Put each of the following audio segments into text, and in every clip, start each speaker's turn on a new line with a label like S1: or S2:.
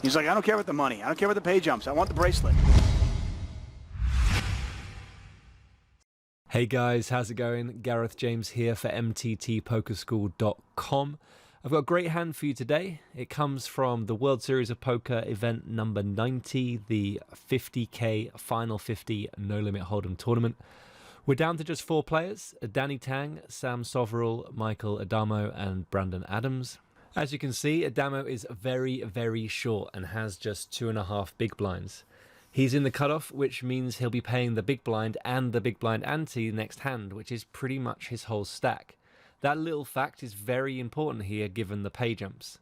S1: He's like, I don't care about the money. I don't care about the pay jumps. I want the bracelet.
S2: Hey guys, how's it going? Gareth James here for mttpokerschool.com. I've got a great hand for you today. It comes from the World Series of Poker event number 90, the 50k Final 50 No Limit Hold'em tournament. We're down to just 4 players, Danny Tang, Sam Soverel, Michael Addamo and Brandon Adams. As you can see, Addamo is very, very short and has just 2.5 big blinds. He's in the cutoff, which means he'll be paying the big blind and the big blind ante next hand, which is pretty much his whole stack. That little fact is very important here given the pay jumps.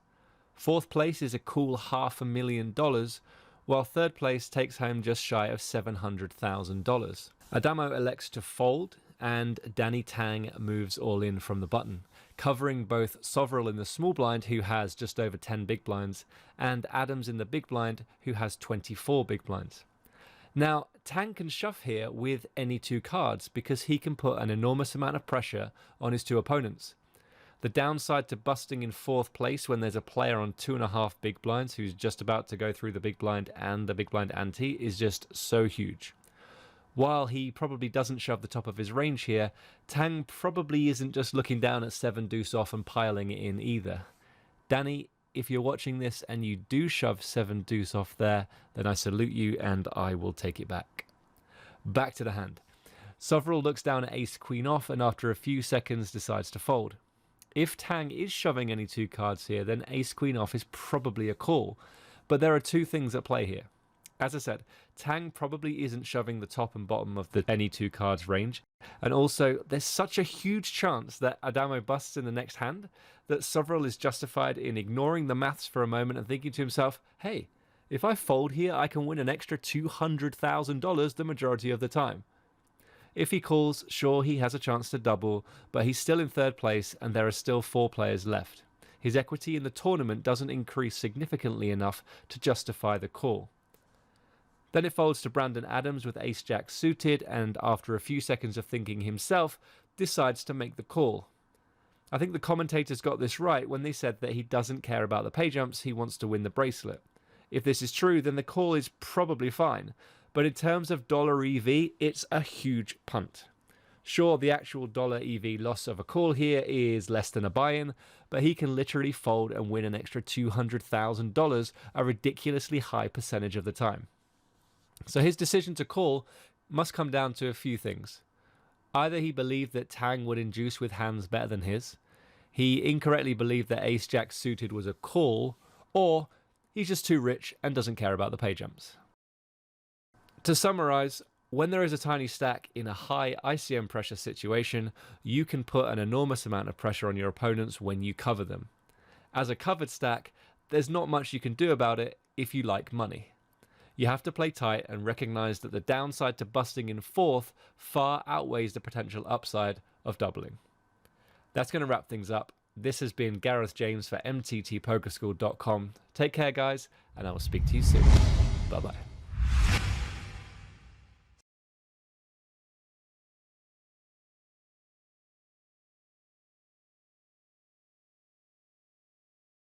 S2: 4th place is a cool $500,000, while 3rd place takes home just shy of $700,000. Addamo elects to fold, and Danny Tang moves all in from the button, covering both Soverel in the small blind, who has just over 10 big blinds, and Adams in the big blind, who has 24 big blinds. Now, Tang can shove here with any 2 cards because he can put an enormous amount of pressure on his 2 opponents. The downside to busting in 4th place when there's a player on 2.5 big blinds who's just about to go through the big blind and the big blind ante is just so huge. While he probably doesn't shove the top of his range here, Tang probably isn't just looking down at 7 deuce off and piling it in either. Danny, if you're watching this and you do shove 7 deuce off there, then I salute you and I will take it back. Back to the hand. Soverel looks down at ace queen off and after a few seconds decides to fold. If Tang is shoving any 2 cards here, then ace queen off is probably a call. But there are 2 things at play here. As I said, Tang probably isn't shoving the top and bottom of the any 2 cards range. And also, there's such a huge chance that Addamo busts in the next hand that Soverel is justified in ignoring the maths for a moment and thinking to himself, hey, if I fold here, I can win an extra $200,000 the majority of the time. If he calls, sure, he has a chance to double, but he's still in 3rd place and there are still 4 players left. His equity in the tournament doesn't increase significantly enough to justify the call. Then it folds to Brandon Adams with ace-jack suited, and after a few seconds of thinking himself, decides to make the call. I think the commentators got this right when they said that he doesn't care about the pay jumps, he wants to win the bracelet. If this is true, then the call is probably fine, but in terms of dollar EV, it's a huge punt. Sure, the actual dollar EV loss of a call here is less than a buy-in, but he can literally fold and win an extra $200,000, a ridiculously high percentage of the time. So his decision to call must come down to a few things. Either he believed that Tang would induce with hands better than his, he incorrectly believed that ace-jack suited was a call, or he's just too rich and doesn't care about the pay jumps. To summarize, when there is a tiny stack in a high ICM pressure situation, you can put an enormous amount of pressure on your opponents when you cover them. As a covered stack, there's not much you can do about it if you like money. You have to play tight and recognize that the downside to busting in 4th far outweighs the potential upside of doubling. That's going to wrap things up. This has been Gareth James for mttpokerschool.com. Take care, guys, and I will speak to you soon. Bye-bye.